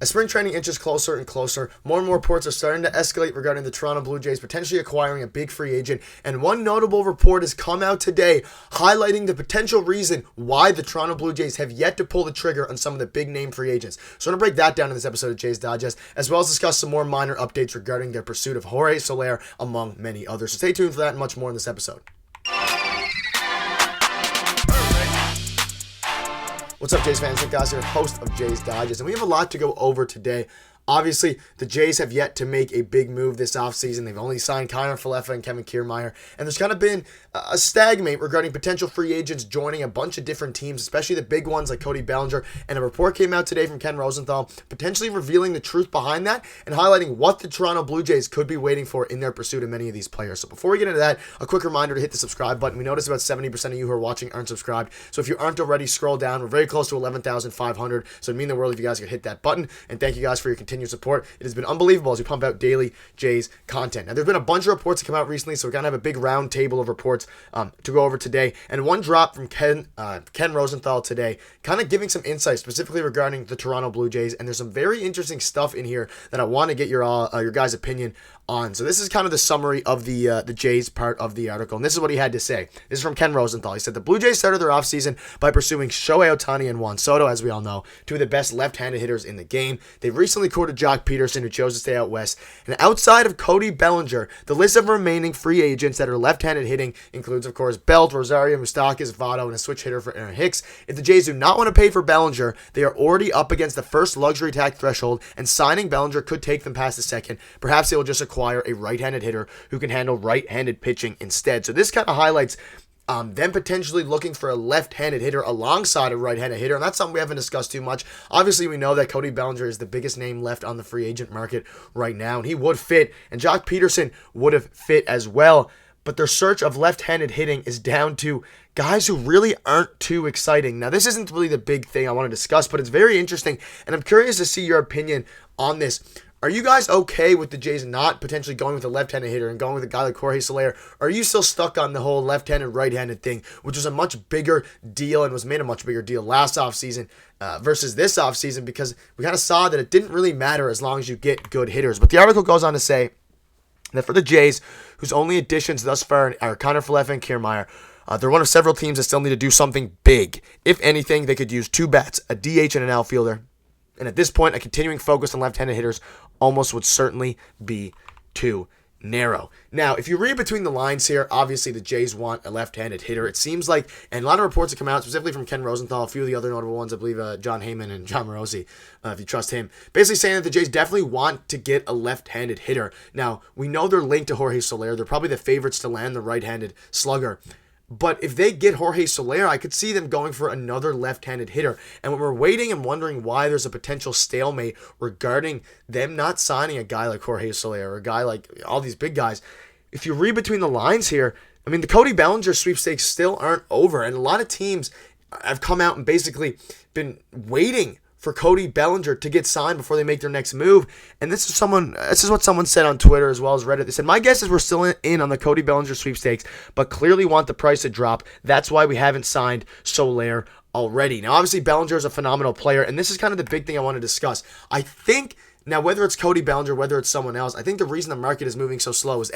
As spring training inches closer and closer, more and more reports are starting to escalate regarding the Toronto Blue Jays potentially acquiring a big free agent, and one notable report has come out today highlighting the potential reason why the Toronto Blue Jays have yet to pull the trigger on some of the big name free agents. So I'm going to break that down in this episode of Jays Digest, as well as discuss some more minor updates regarding their pursuit of Jorge Soler, among many others. So stay tuned for that and much more in this episode. What's up, Jays fans? Nick Gosse here, host of Jays Digest, and we have a lot to go over today. Obviously, the Jays have yet to make a big move this offseason. They've only signed Kiner Falefa and Kevin Kiermaier, and there's kind of been a stalemate regarding potential free agents joining a bunch of different teams, especially the big ones like Cody Bellinger. And a report came out today from Ken Rosenthal, potentially revealing the truth behind that and highlighting what the Toronto Blue Jays could be waiting for in their pursuit of many of these players. So before we get into that, a quick reminder to hit the subscribe button. We notice about 70% of you who are watching aren't subscribed. So if you aren't already, scroll down. We're very close to 11,500. So it'd mean the world if you guys could hit that button. And thank you guys for your continued support. It has been unbelievable as we pump out daily Jays content. Now, there's been a bunch of reports that come out recently, so we're going to have a big round table of reports to go over today. And one drop from Ken Rosenthal today, kind of giving some insight specifically regarding the Toronto Blue Jays. And there's some very interesting stuff in here that I want to get your guys' opinion on. So this is kind of the summary of the Jays part of the article. And this is what he had to say. This is from Ken Rosenthal. He said, the Blue Jays started their offseason by pursuing Shohei Ohtani and Juan Soto, as we all know, two of the best left-handed hitters in the game. They've recently courted Jock Peterson, who chose to stay out west. And outside of Cody Bellinger, the list of remaining free agents that are left-handed hitting includes, of course, Belt, Rosario, Moustakas, Votto, and a switch hitter for Aaron Hicks. If the Jays do not want to pay for Bellinger, they are already up against the first luxury tax threshold, and signing Bellinger could take them past the second. Perhaps they will just acquire a right-handed hitter who can handle right-handed pitching instead. So this kind of highlights them potentially looking for a left-handed hitter alongside a right-handed hitter, and that's something we haven't discussed too much. Obviously, we know that Cody Bellinger is the biggest name left on the free agent market right now, and he would fit, and Jock Peterson would have fit as well, but their search of left-handed hitting is down to guys who really aren't too exciting. Now, this isn't really the big thing I want to discuss, but it's very interesting, and I'm curious to see your opinion on this. Are you guys okay with the Jays not potentially going with a left-handed hitter and going with a guy like Jorge Soler? Or are you still stuck on the whole left-handed, right-handed thing, which was a much bigger deal and was made a much bigger deal last offseason versus this offseason, because we kind of saw that it didn't really matter as long as you get good hitters. But the article goes on to say that for the Jays, whose only additions thus far are Kiner Falefa and Kiermaier, they're one of several teams that still need to do something big. If anything, they could use two bats, a DH and an outfielder. And at this point, a continuing focus on left-handed hitters almost would certainly be too narrow. Now, if you read between the lines here, obviously the Jays want a left-handed hitter. It seems like, and a lot of reports have come out, specifically from Ken Rosenthal, a few of the other notable ones, I believe John Heyman and John Morosi, if you trust him, basically saying that the Jays definitely want to get a left-handed hitter. Now, we know they're linked to Jorge Soler. They're probably the favorites to land the right-handed slugger. But if they get Jorge Soler, I could see them going for another left-handed hitter. And when we're waiting and wondering why there's a potential stalemate regarding them not signing a guy like Jorge Soler or a guy like all these big guys, if you read between the lines here, I mean, the Cody Bellinger sweepstakes still aren't over. And a lot of teams have come out and basically been waiting for Cody Bellinger to get signed before they make their next move. And this is what someone said on Twitter as well as Reddit. They said, my guess is we're still in on the Cody Bellinger sweepstakes, but clearly want the price to drop. That's why we haven't signed Soler already. Now, obviously, Bellinger is a phenomenal player, and this is kind of the big thing I want to discuss. I think now, whether it's Cody Bellinger, whether it's someone else, I think the reason the market is moving so slow is,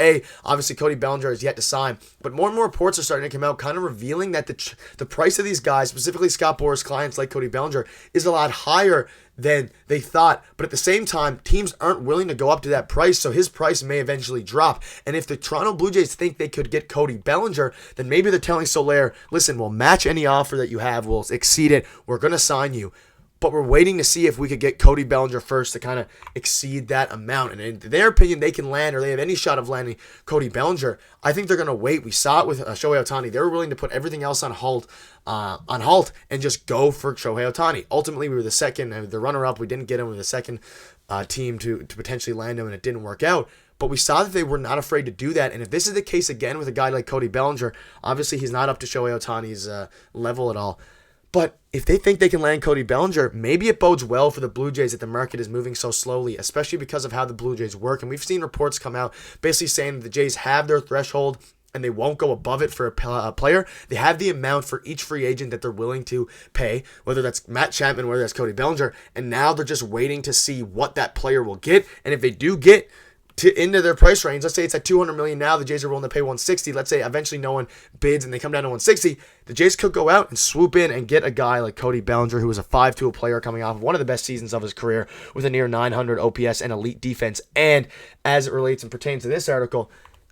obviously Cody Bellinger is yet to sign, but more and more reports are starting to come out kind of revealing that the price of these guys, specifically Scott Boras' clients like Cody Bellinger, is a lot higher than they thought. But at the same time, teams aren't willing to go up to that price, so his price may eventually drop. And if the Toronto Blue Jays think they could get Cody Bellinger, then maybe they're telling Soler, listen, we'll match any offer that you have, we'll exceed it, we're going to sign you. But we're waiting to see if we could get Cody Bellinger first to kind of exceed that amount. And in their opinion, they can land, or they have any shot of landing Cody Bellinger. I think they're going to wait. We saw it with Shohei Ohtani. They were willing to put everything else on halt and just go for Shohei Ohtani. Ultimately, we were the runner-up. We didn't get him. We were the second team to potentially land him, and it didn't work out. But we saw that they were not afraid to do that. And if this is the case again with a guy like Cody Bellinger, obviously he's not up to Shohei Ohtani's level at all. But if they think they can land Cody Bellinger, maybe it bodes well for the Blue Jays that the market is moving so slowly, especially because of how the Blue Jays work. And we've seen reports come out basically saying that the Jays have their threshold and they won't go above it for a player. They have the amount for each free agent that they're willing to pay, whether that's Matt Chapman, whether that's Cody Bellinger, and now they're just waiting to see what that player will get. And if they do get into their price range, let's say it's at $200 million now, the Jays are willing to pay $160. Let's say eventually no one bids and they come down to $160. The Jays could go out and swoop in and get a guy like Cody Bellinger, who is a 5-tool player coming off of one of the best seasons of his career with a near 900 OPS and elite defense. And as it relates and pertains to this article,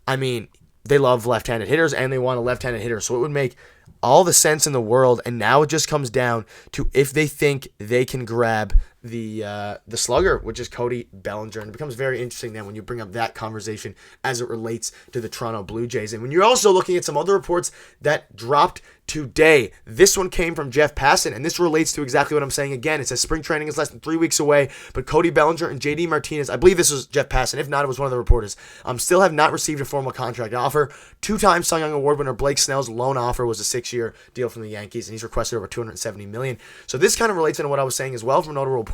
I mean, they love left-handed hitters and they want a left-handed hitter. So it would make all the sense in the world. And now it just comes down to if they think they can grab the slugger, which is Cody Bellinger. And it becomes very interesting then when you bring up that conversation as it relates to the Toronto Blue Jays. And when you're also looking at some other reports that dropped today, this one came from Jeff Passan, and this relates to exactly what I'm saying again. It says spring training is less than 3 weeks away, but Cody Bellinger and JD Martinez, I believe this was Jeff Passan, if not, it was one of the reporters, still have not received a formal contract offer. Two-time Cy Young Award winner Blake Snell's loan offer was a 6-year deal from the Yankees, and he's requested over $270 million. So this kind of relates into what I was saying as well from a notable reporter.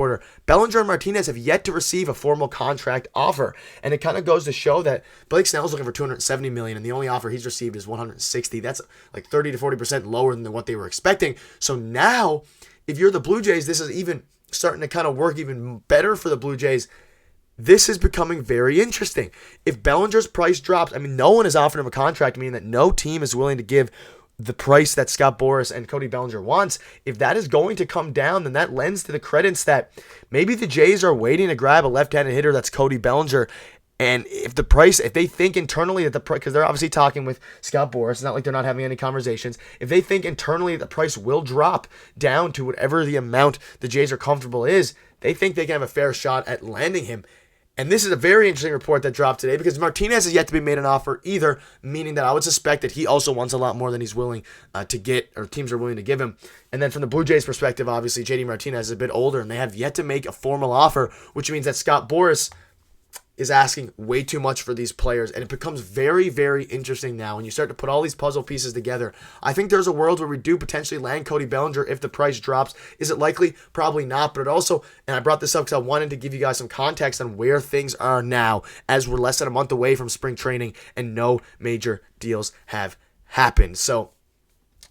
Bellinger and Martinez have yet to receive a formal contract offer, and it kind of goes to show that Blake Snell's looking for $270 million, and the only offer he's received is $160. That's like 30 to 40% lower than what they were expecting. So now, if you're the Blue Jays, this is even starting to kind of work even better for the Blue Jays. This is becoming very interesting. If Bellinger's price drops, I mean, no one has offered him a contract, meaning that no team is willing to give the price that Scott Boras and Cody Bellinger wants. If that is going to come down, then that lends to the credence that maybe the Jays are waiting to grab a left-handed hitter that's Cody Bellinger. And if they think internally that the price, because they're obviously talking with Scott Boras, it's not like they're not having any conversations. If they think internally the price will drop down to whatever the amount the Jays are comfortable is, they think they can have a fair shot at landing him. And this is a very interesting report that dropped today because Martinez has yet to be made an offer either, meaning that I would suspect that he also wants a lot more than he's willing to get, or teams are willing to give him. And then from the Blue Jays' perspective, obviously, JD Martinez is a bit older, and they have yet to make a formal offer, which means that Scott Boras is asking way too much for these players, and it becomes very, very interesting now when you start to put all these puzzle pieces together. I think there's a world where we do potentially land Cody Bellinger if the price drops. Is it likely? Probably not, but it also, and I brought this up because I wanted to give you guys some context on where things are now as we're less than a month away from spring training and no major deals have happened. So,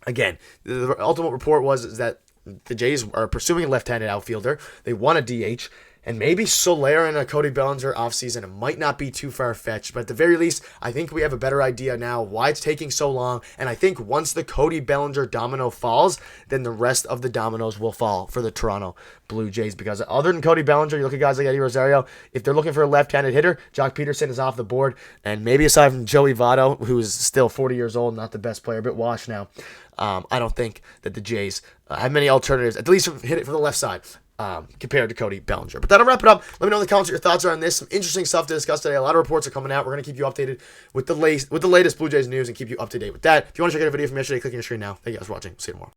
again, the ultimate report was that the Jays are pursuing a left-handed outfielder. They want a DH. And maybe Soler and a Cody Bellinger offseason, it might not be too far-fetched. But at the very least, I think we have a better idea now why it's taking so long. And I think once the Cody Bellinger domino falls, then the rest of the dominoes will fall for the Toronto Blue Jays. Because other than Cody Bellinger, you look at guys like Eddie Rosario, if they're looking for a left-handed hitter, Jock Peterson is off the board. And maybe aside from Joey Votto, who is still 40 years old, not the best player, a bit washed now, I don't think that the Jays have many alternatives, at least hit it from the left side. Compared to Cody Bellinger. But that'll wrap it up. Let me know in the comments what your thoughts are on this. Some interesting stuff to discuss today. A lot of reports are coming out. We're going to keep you updated with the latest Blue Jays news and keep you up to date with that. If you want to check out a video from yesterday, click on your screen now. Thank you guys for watching. See you tomorrow.